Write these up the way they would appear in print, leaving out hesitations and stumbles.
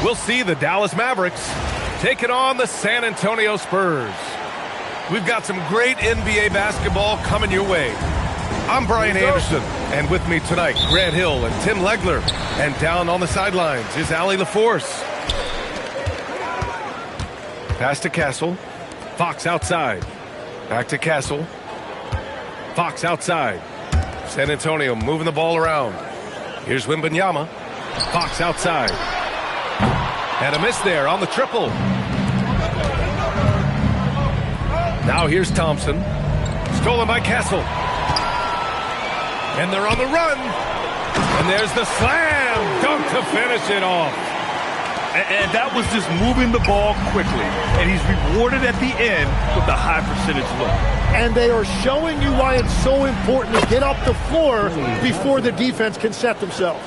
We'll see the Dallas Mavericks taking on the San Antonio Spurs. We've got some great NBA basketball coming your way. I'm Brian Anderson, and with me tonight, Grant Hill and Tim Legler. And down on the sidelines is Allie LaForce. Pass to Castle. Fox outside. Back to Castle. Fox outside. San Antonio moving the ball around. Here's Wembanyama. Fox outside. And a miss there on the triple. Now here's Thompson. Stolen by Castle. And they're on the run. And there's the slam dunk to finish it off. And that was just moving the ball quickly. And he's rewarded at the end with a high percentage look. And they are showing you why it's so important to get up the floor before the defense can set themselves.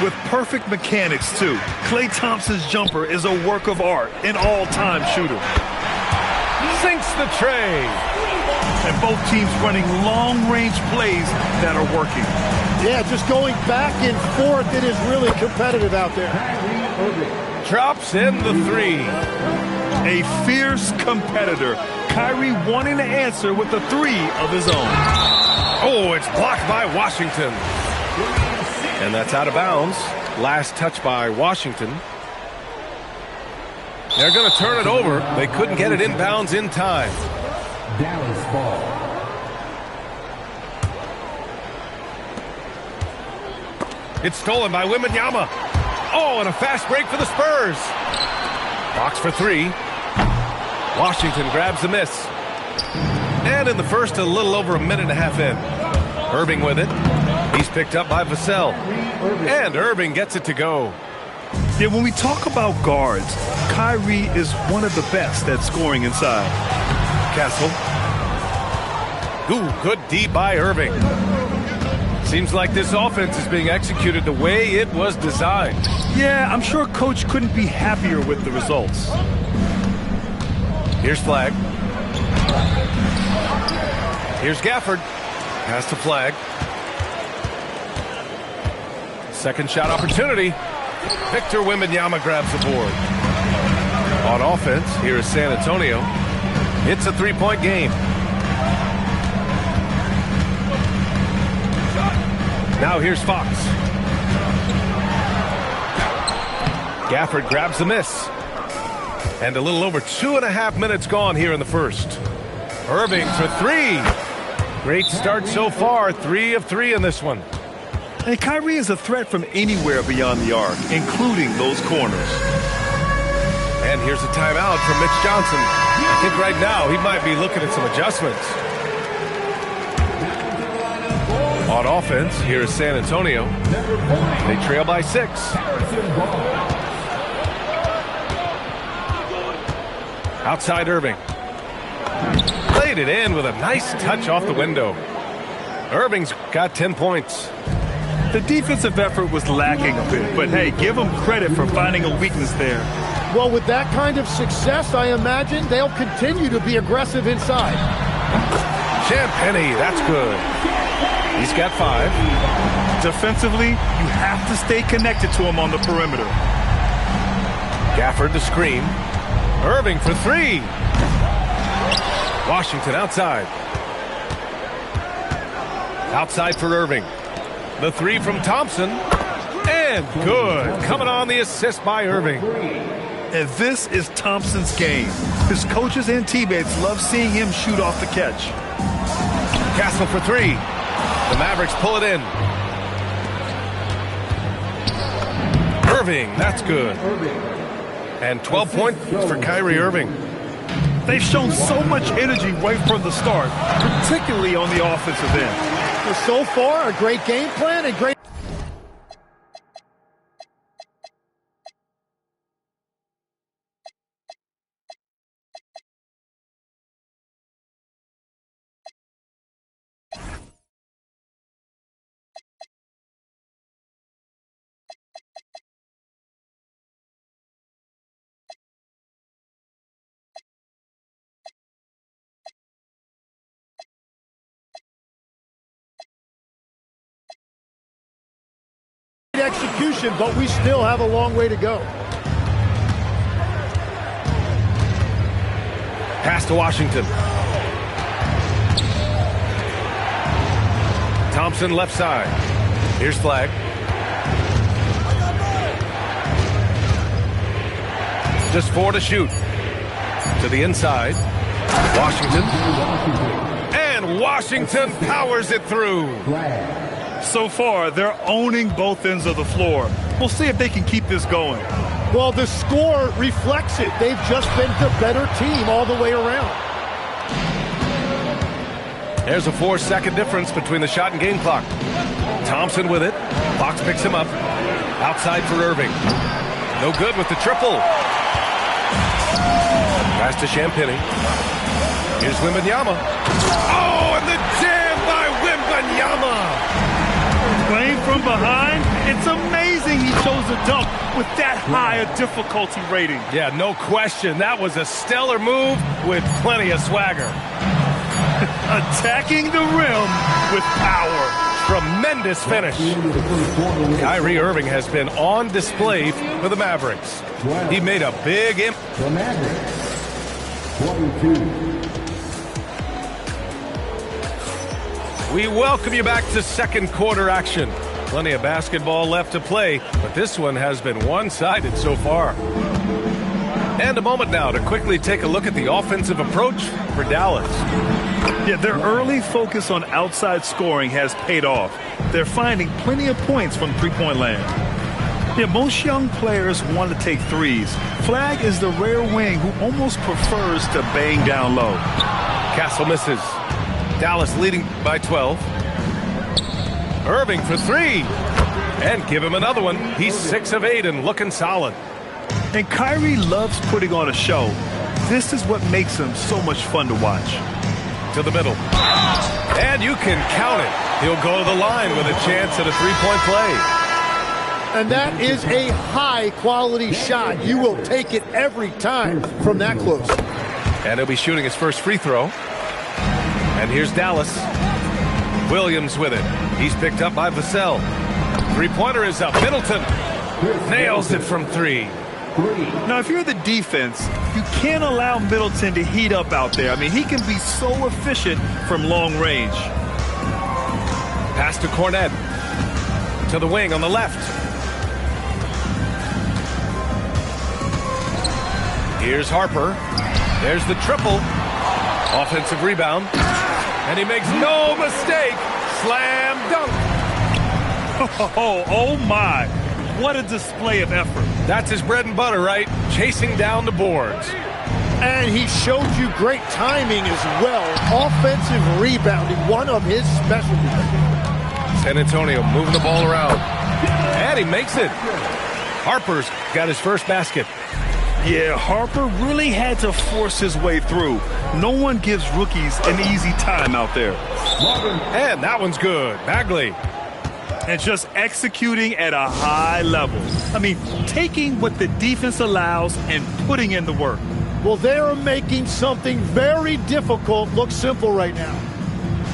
With perfect mechanics, too. Klay Thompson's jumper is a work of art, an all-time shooter. Sinks the tray. And both teams running long-range plays that are working. Yeah, just going back and forth, it is really competitive out there. Drops in the three. A fierce competitor. Kyrie wanting to answer with a three of his own. Oh, it's blocked by Washington. And that's out of bounds. Last touch by Washington. They're going to turn it over. They couldn't get it inbounds in time. Dallas ball. It's stolen by Wembanyama. Oh, and a fast break for the Spurs. Box for three. Washington grabs the miss. And in the first, a little over a minute and a half in. Irving with it. He's picked up by Vassell. And Irving gets it to go. Yeah, when we talk about guards, Kyrie is one of the best at scoring inside. Castle. Ooh, good D by Irving. Seems like this offense is being executed the way it was designed. Yeah, I'm sure Coach couldn't be happier with the results. Here's Flag. Here's Gafford. Pass to Flag. Second shot opportunity. Victor Wembanyama grabs the board. On offense, here is San Antonio. It's a three-point game. Now here's Fox. Gafford grabs the miss. And a little over 2.5 minutes gone here in the first. Irving for three. Great start so far. 3 of 3 in this one. And Kyrie is a threat from anywhere beyond the arc, including those corners. And here's a timeout from Mitch Johnson. I think right now he might be looking at some adjustments. On offense, here is San Antonio. They trail by 6. Outside Irving. Played it in with a nice touch off the window. Irving's got 10 points. The defensive effort was lacking a bit, but hey, give them credit for finding a weakness there. Well, with that kind of success, I imagine they'll continue to be aggressive inside. Champagnie, that's good. He's got 5. Defensively, you have to stay connected to him on the perimeter. Gafford the screen. Irving for 3. Washington outside. Outside for Irving. The 3 from Thompson. And good. Coming on the assist by Irving. And this is Thompson's game. His coaches and teammates love seeing him shoot off the catch. Castle for 3. The Mavericks pull it in. Irving, that's good. And 12 points for Kyrie Irving. They've shown so much energy right from the start, particularly on the offensive end. So far, a great game plan and great possession, but we still have a long way to go. Pass to Washington. Thompson left side. Here's Flag. Just 4 to shoot. To the inside. Washington. And Washington powers it through. So far, they're owning both ends of the floor. We'll see if they can keep this going. Well, the score reflects it. They've just been the better team all the way around. There's a 4-second difference between the shot and game clock. Thompson with it. Fox picks him up. Outside for Irving. No good with the triple. Pass to Champagny. Here's Wembanyama. Oh, and the jam by Wembanyama. Playing from behind, it's amazing he chose a dunk with that high a difficulty rating. Yeah, no question. That was a stellar move with plenty of swagger. Attacking the rim with power. Tremendous finish. Kyrie Irving has been on display for the Mavericks. He made a big impact. The Mavericks, 22. We welcome you back to second quarter action. Plenty of basketball left to play, but this one has been one-sided so far. And a moment now to quickly take a look at the offensive approach for Dallas. Yeah, their early focus on outside scoring has paid off. They're finding plenty of points from three-point land. Yeah, most young players want to take threes. Flag is the rare wing who almost prefers to bang down low. Castle misses. Dallas leading by 12. Irving for 3. And give him another one. He's 6 of 8 and looking solid. And Kyrie loves putting on a show. This is what makes him so much fun to watch. To the middle. And you can count it. He'll go to the line with a chance at a three-point play. And that is a high-quality shot. You will take it every time from that close. And he'll be shooting his first free throw. And here's Dallas. Williams with it. He's picked up by Vassell. Three-pointer is up. Middleton nails it from 3. Now, if you're the defense, you can't allow Middleton to heat up out there. I mean, he can be so efficient from long range. Pass to Cornet. To the wing on the left. Here's Harper. There's the triple. Offensive rebound. And he makes no mistake. Slam dunk. Oh my. What a display of effort. That's his bread and butter, right? Chasing down the boards. And he showed you great timing as well. Offensive rebounding, one of his specialties. San Antonio moving the ball around. And he makes it. Harper's got his first basket. Yeah, Harper really had to force his way through. No one gives rookies an easy time out there. And that one's good. Bagley. And just executing at a high level. I mean, taking what the defense allows and putting in the work. Well, they are making something very difficult look simple right now.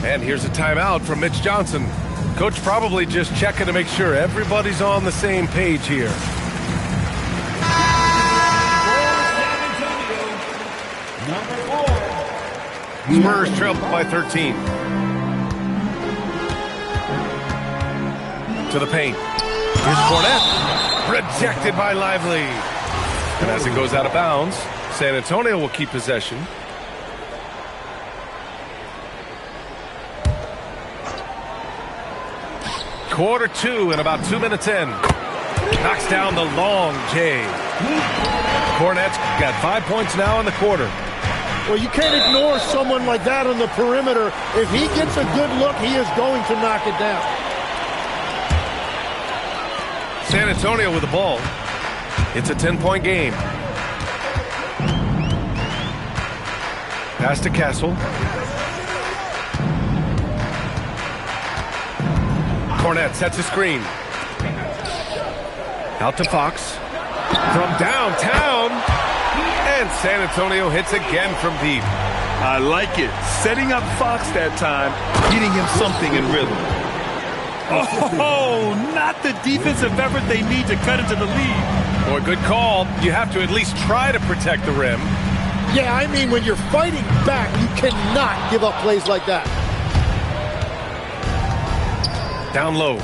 And here's a timeout from Mitch Johnson. Coach probably just checking to make sure everybody's on the same page here. Spurs trail by 13. To the paint. Here's Cornet. Rejected by Lively. And as it goes out of bounds, San Antonio will keep possession. Quarter 2 and about 2 minutes in. Knocks down the long J. Cornet's got 5 points now in the quarter. Well, you can't ignore someone like that on the perimeter. If he gets a good look, he is going to knock it down. San Antonio with the ball. It's a 10-point game. Pass to Castle. Cornet sets a screen. Out to Fox. From downtown. And San Antonio hits again from deep. I like it. Setting up Fox that time, getting him something in rhythm. Oh, not the defensive effort they need to cut into the lead. Boy, good call. You have to at least try to protect the rim. Yeah, I mean, when you're fighting back, you cannot give up plays like that. Down low.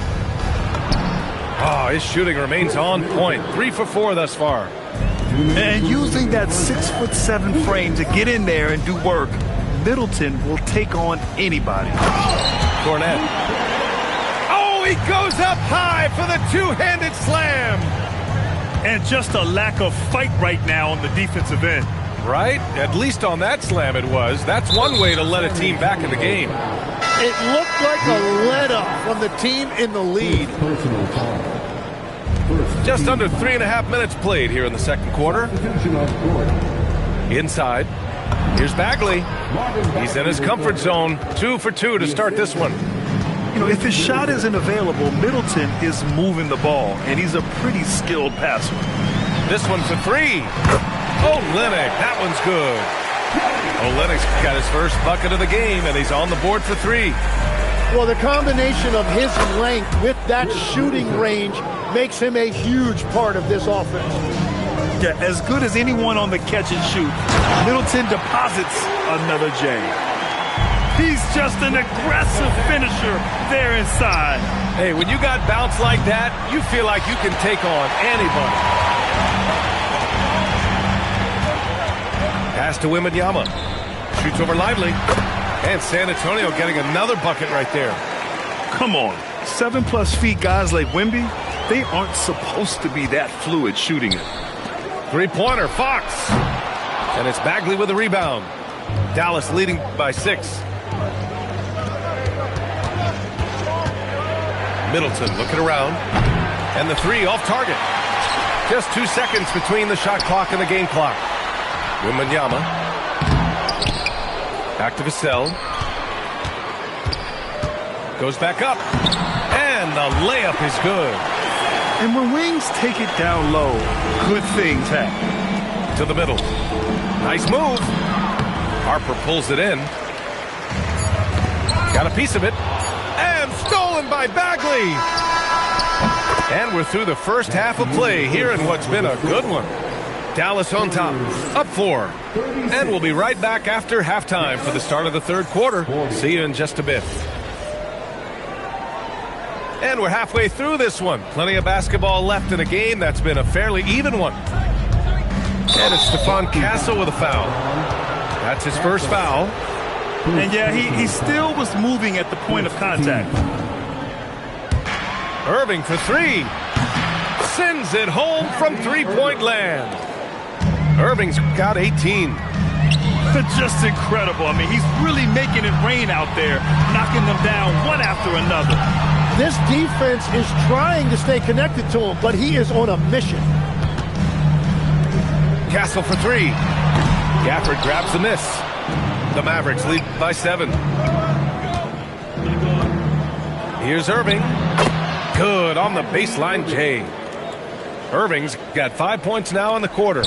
Oh, his shooting remains on point. 3 for 4 thus far. And using that 6'7" frame to get in there and do work, Middleton will take on anybody. Cornet. Oh, he goes up high for the two-handed slam. And just a lack of fight right now on the defensive end. Right? At least on that slam it was. That's one way to let a team back in the game. It looked like a let-up from the team in the lead. Personal foul. Just under 3.5 minutes played here in the second quarter. Inside. Here's Bagley. He's in his comfort zone. 2 for 2 to start this one. You know, if his shot isn't available, Middleton is moving the ball, and he's a pretty skilled passer. This one for 3. Olenek, that one's good. Olenek's got his first bucket of the game, and he's on the board for 3. Well, the combination of his length with that shooting range makes him a huge part of this offense. Yeah, as good as anyone on the catch and shoot, Middleton deposits another J. He's just an aggressive finisher there inside. Hey, when you got bounce like that, you feel like you can take on anybody. Pass to Wembanyama. Shoots over Lively. And San Antonio getting another bucket right there. Come on. 7+ feet guys like Wemby, they aren't supposed to be that fluid shooting it. Three-pointer, Fox. And it's Bagley with the rebound. Dallas leading by 6. Middleton looking around. And the 3 off target. Just 2 seconds between the shot clock and the game clock. Wembanyama. Back to Vassell. Goes back up. And the layup is good. And when Wings take it down low, good things happen. To the middle. Nice move. Harper pulls it in. Got a piece of it. And stolen by Bagley. And we're through the first half of play here in what's been a good one. Dallas on top, up 4. And we'll be right back after halftime for the start of the third quarter. See you in just a bit. And we're halfway through this one. Plenty of basketball left in a game that's been a fairly even one. And it's Stephon Castle with a foul. That's his first foul. And yeah, he still was moving at the point of contact. Irving for 3. Sends it home from three-point land. Irving's got 18. Just incredible. I mean, he's really making it rain out there, knocking them down one after another. This defense is trying to stay connected to him, but he is on a mission. Castle for 3. Gafford grabs the miss. The Mavericks lead by 7. Here's Irving. Good on the baseline, Jay. Irving's got 5 points now in the quarter.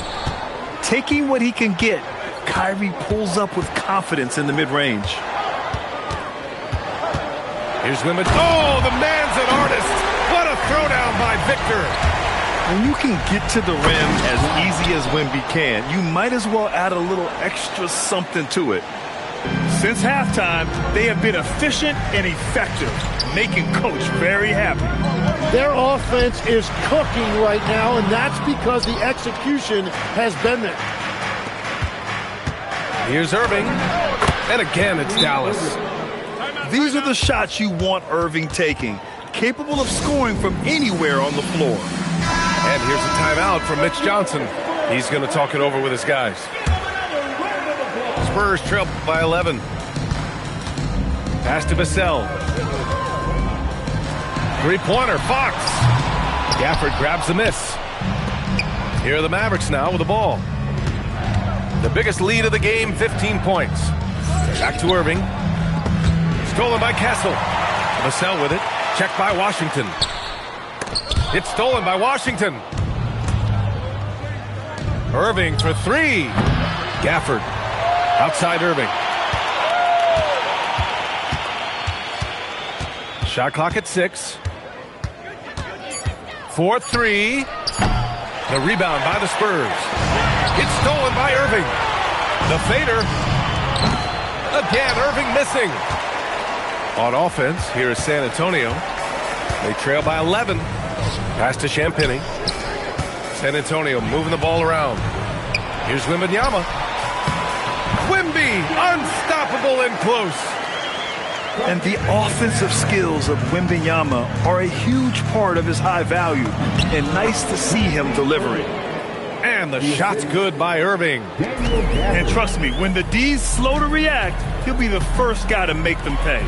Taking what he can get, Kyrie pulls up with confidence in the mid-range. Here's Wimbledon. Oh, the man's an artist. What a throwdown by Victor. When you can get to the rim as easy as Wemby can, you might as well add a little extra something to it. Since halftime, they have been efficient and effective, making Coach very happy. Their offense is cooking right now, and that's because the execution has been there. Here's Irving. And again, it's Dallas. These are the shots you want Irving taking, capable of scoring from anywhere on the floor. And here's a timeout from Mitch Johnson. He's going to talk it over with his guys. Spurs trail by 11. Pass to Vassell. Three-pointer, Fox. Gafford grabs the miss. Here are the Mavericks now with the ball. The biggest lead of the game, 15 points. Back to Irving. Stolen by Castle. Vassell with it. Checked by Washington. It's stolen by Washington. Irving for 3. Gafford. Outside Irving. Shot clock at 6. 4-3. The rebound by the Spurs. It's stolen by Irving. The fader. Again, Irving missing. On offense, here is San Antonio. They trail by 11. Pass to Champagny. San Antonio moving the ball around. Here's Wembanyama. Wemby, unstoppable and close. And the offensive skills of Wembanyama are a huge part of his high value. And nice to see him delivering. And the shot's good by Irving. And trust me, when the D's slow to react, he'll be the first guy to make them pay.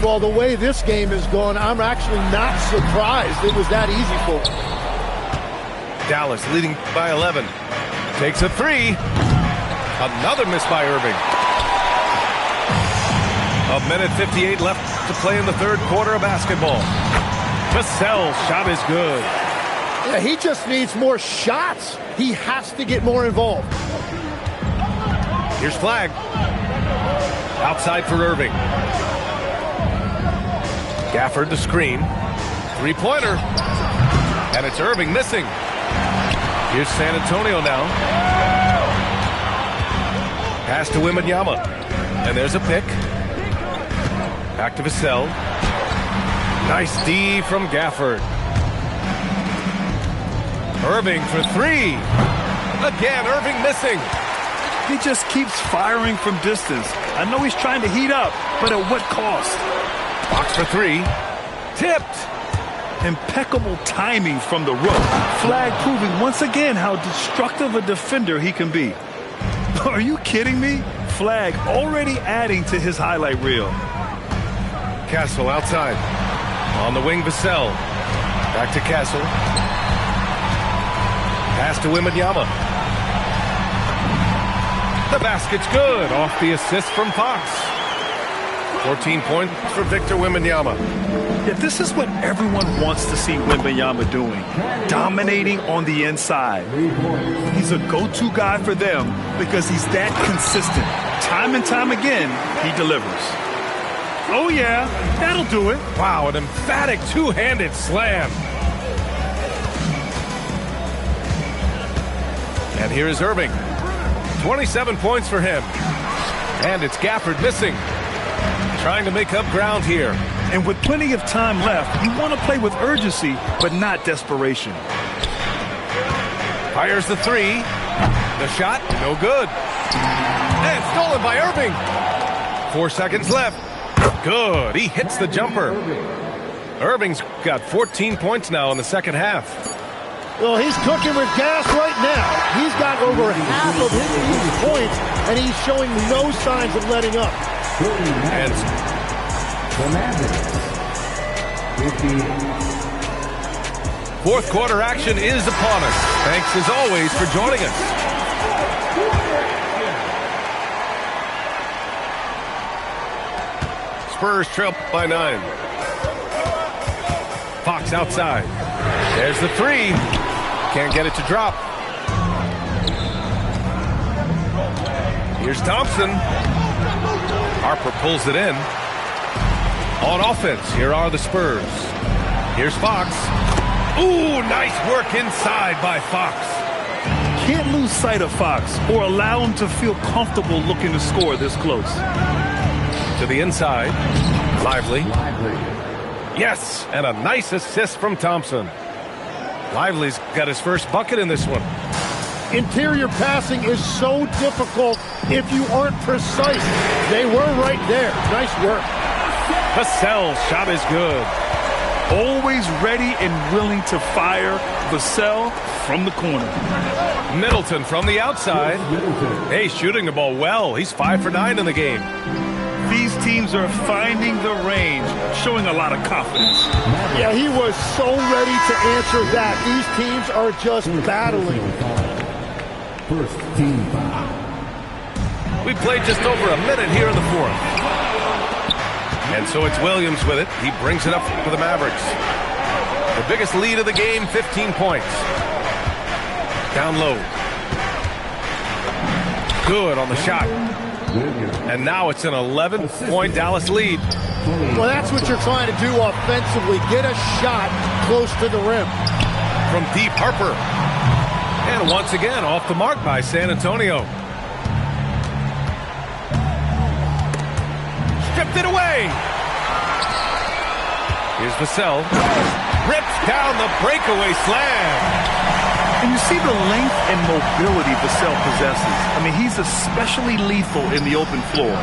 Well, the way this game is going, I'm actually not surprised it was that easy for him. Dallas leading by 11. Takes a 3. Another miss by Irving. 1:58 left to play in the third quarter of basketball. Vassell's shot is good. Yeah, he just needs more shots. He has to get more involved. Here's Flag. Outside for Irving. Gafford the screen. Three-pointer. And it's Irving missing. Here's San Antonio now. Pass to Wembanyama. And there's a pick. Back to Vassell. Nice D from Gafford. Irving for 3. Again, Irving missing. He just keeps firing from distance. I know he's trying to heat up, but at what cost? Box for 3. Tipped. Impeccable timing from the rook. Flag proving once again how destructive a defender he can be. Are you kidding me? Flag already adding to his highlight reel. Castle outside. On the wing, Vassell. Back to Castle. Pass to Wembanyama. The basket's good. Off the assist from Fox. 14 points for Victor Wembanyama. Yeah, this is what everyone wants to see Wembanyama doing. Dominating on the inside. He's a go-to guy for them because he's that consistent. Time and time again, he delivers. Oh, yeah, that'll do it. Wow, an emphatic two-handed slam. And here is Irving. 27 points for him. And it's Gafford missing. Trying to make up ground here. And with plenty of time left, you want to play with urgency, but not desperation. Fires the 3. The shot, no good. And stolen by Irving. 4 seconds left. Good. He hits the jumper. Irving's got 14 points now in the second half. Well, he's cooking with gas right now. He's got over half of his team's points, and he's showing no signs of letting up. And fourth quarter action is upon us. Thanks as always for joining us. Spurs trail by 9. Fox outside. There's the 3. Can't get it to drop. Here's Thompson. Harper pulls it in. On offense, here are the Spurs. Here's Fox. Ooh, nice work inside by Fox. Can't lose sight of Fox or allow him to feel comfortable looking to score this close. To the inside. Lively. Yes, and a nice assist from Thompson. Lively's got his first bucket in this one. Interior passing is so difficult if you aren't precise. They were right there. Nice work. Vassell's shot is good. Always ready and willing to fire. Vassell from the corner. Middleton from the outside. Hey, shooting the ball well. He's 5 for 9 in the game. These teams are finding the range, showing a lot of confidence. Yeah, he was so ready to answer that. These teams are just battling. First team foul. We played just over a minute here in the fourth. And so it's Williams with it. He brings it up for the Mavericks. The biggest lead of the game, 15 points. Down low. Good on the shot. And now it's an 11-point Dallas lead. Well, that's what you're trying to do offensively. Get a shot close to the rim. From deep, Harper. And once again, off the mark by San Antonio. Stripped it away. Here's Vassell. Rips down the breakaway slam. And you see the length and mobility Vassell possesses. I mean, he's especially lethal in the open floor.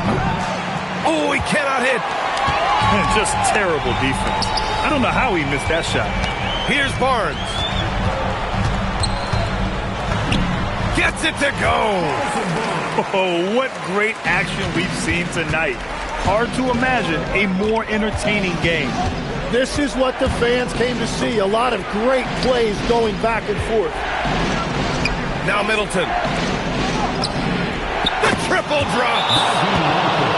Oh, he cannot hit. And just terrible defense. I don't know how he missed that shot. Here's Barnes. Gets it to go. Oh, what great action we've seen tonight. Hard to imagine a more entertaining game. This is what the fans came to see. A lot of great plays going back and forth. Now Middleton. The triple drop.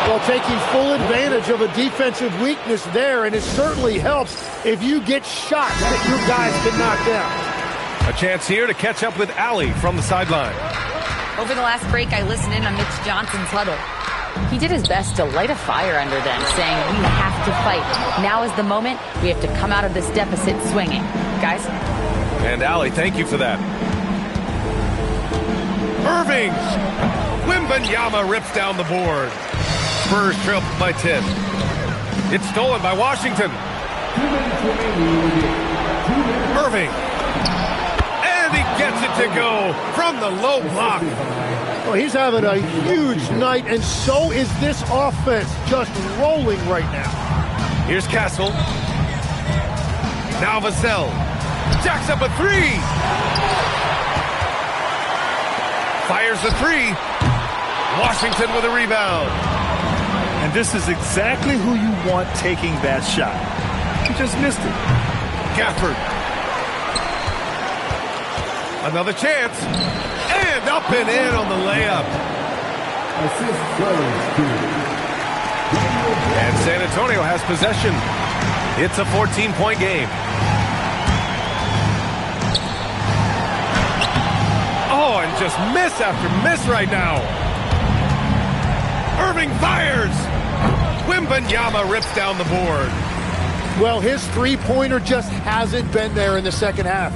Well, taking full advantage of a defensive weakness there, and it certainly helps if you get shots that your guys can knock down. A chance here to catch up with Allie from the sideline. Over the last break, I listened in on Mitch Johnson's huddle. He did his best to light a fire under them, saying, we have to fight. Now is the moment. We have to come out of this deficit swinging. Guys? And Allie, thank you for that. Irving! Wembanyama rips down the board. Spurs trail by 10. It's stolen by Washington. Irving. And he gets it to go from the low block. Well, he's having a huge night, and so is this offense, just rolling right now. Here's Castle. Now Vassell. Jacks up a three. Fires the three. Washington with a rebound. And this is exactly who you want taking that shot. He just missed it. Gafford. Another chance. And up and in on the layup. And San Antonio has possession. It's a 14-point game. Oh, and just miss after miss right now. Irving fires. Wembanyama rips down the board. Well, his three-pointer just hasn't been there in the second half.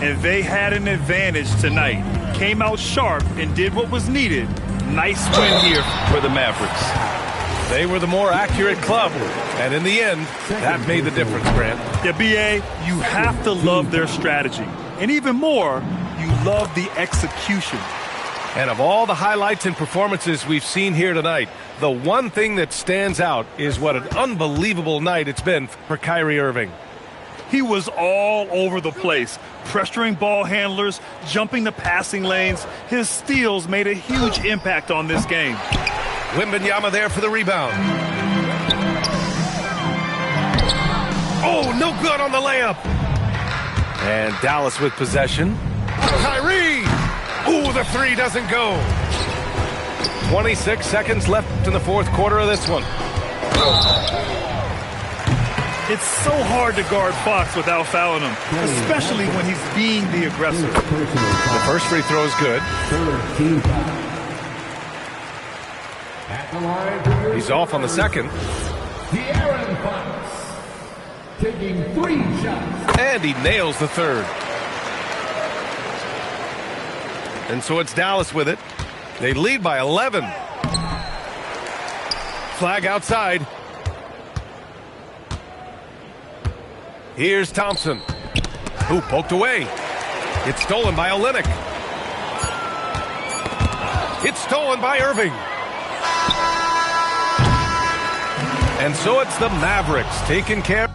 And they had an advantage tonight. Came out sharp and did what was needed. Nice win here for the Mavericks. They were the more accurate club, and in the end, that made the difference, Grant. Yeah, B.A., you have to love their strategy. And even more, you love the execution. And of all the highlights and performances we've seen here tonight, the one thing that stands out is what an unbelievable night it's been for Kyrie Irving. He was all over the place, pressuring ball handlers, jumping the passing lanes. His steals made a huge impact on this game. Wembanyama there for the rebound. Oh, no good on the layup. And Dallas with possession. Kyrie! Ooh, the three doesn't go. 26 seconds left in the fourth quarter of this one. It's so hard to guard Fox without fouling him, especially when he's being the aggressor. The first free throw is good. He's off on the second. Taking 3 shots. And he nails the third. And so it's Dallas with it. They lead by 11. Flag outside. Here's Thompson, who poked away. It's stolen by Olynyk. It's stolen by Irving. And so it's the Mavericks taking care.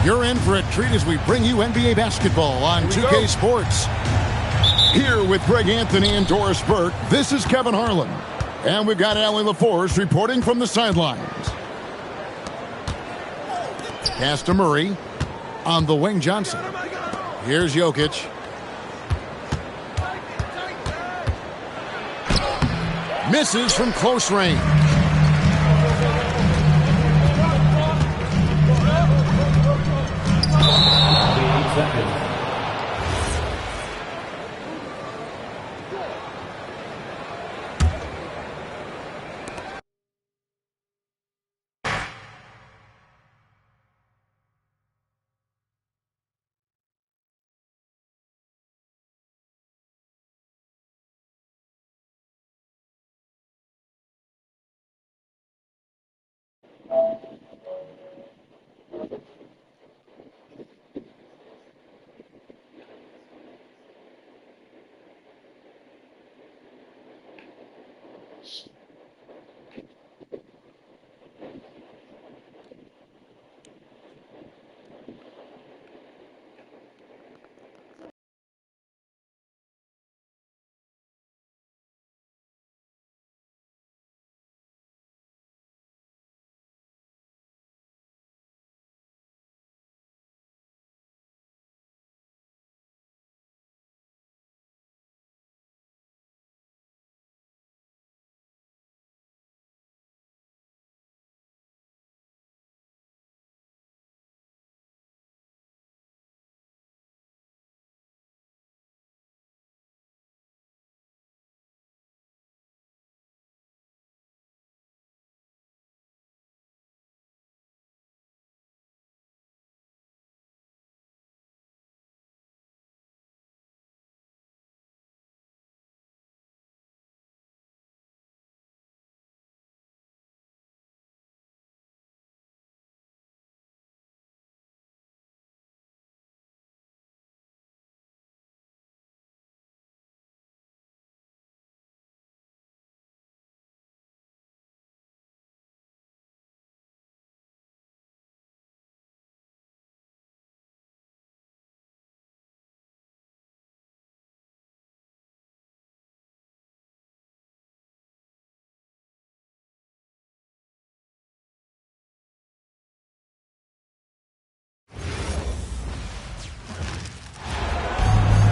You're in for a treat as we bring you NBA basketball on 2K Sports. Here with Greg Anthony and Doris Burke, this is Kevin Harlan. And we've got Allie LaForce reporting from the sidelines. Pass to Murray. On the wing, Johnson. Here's Jokic. Misses from close range.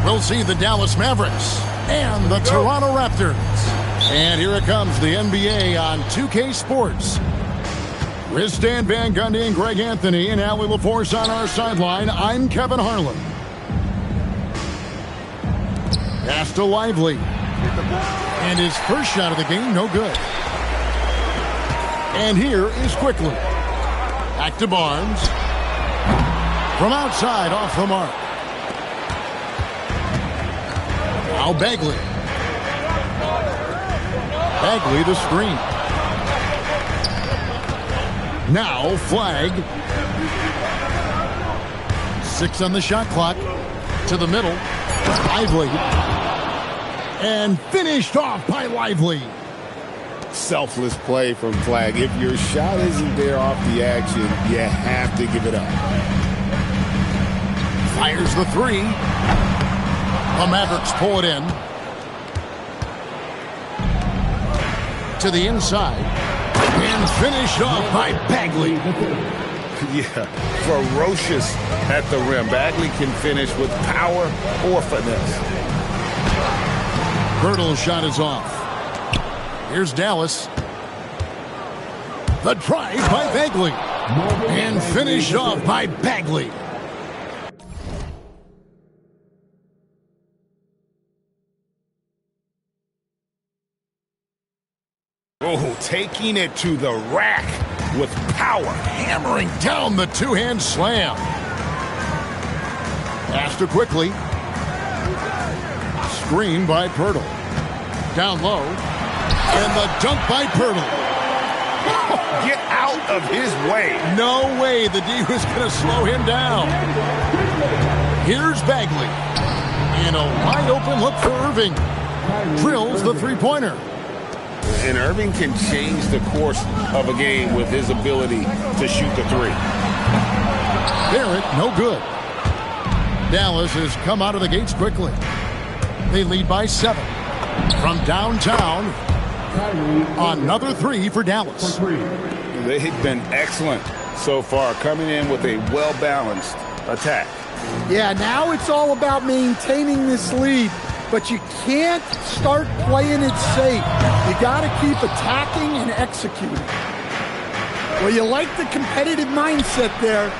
We'll see the Dallas Mavericks and the Toronto Raptors. And here it comes, the NBA on 2K Sports. With Stan Van Gundy and Greg Anthony and Allie LaForce on our sideline, I'm Kevin Harlan. Pass to Lively. And his first shot of the game, no good. And here is Quickly. Back to Barnes. From outside, off the mark. Now Bagley. Bagley the screen. Now Flag. 6 on the shot clock. To the middle. Lively. And finished off by Lively. Selfless play from Flag. If your shot isn't there off the action, you have to give it up. Fires the 3. The Mavericks pull it in. To the inside. And finished off by Bagley. Yeah, ferocious at the rim. Bagley can finish with power or finesse. Birtle's shot is off. Here's Dallas. The drive by Bagley. And finished off by Bagley. Oh, taking it to the rack with power. Hammering down the two-hand slam. Pass to Quickly. Screen by Pirtle. Down low. And the dunk by Pirtle. Get out of his way. No way the D was going to slow him down. Here's Bagley. And a wide open look for Irving. Drills the three-pointer. And Irving can change the course of a game with his ability to shoot the 3. Barrett, no good. Dallas has come out of the gates quickly. They lead by 7. From downtown, another 3 for Dallas. They've been excellent so far, coming in with a well-balanced attack. Yeah, now it's all about maintaining this lead, but you can't start playing it safe. You got to keep attacking and executing. Well, you like the competitive mindset there.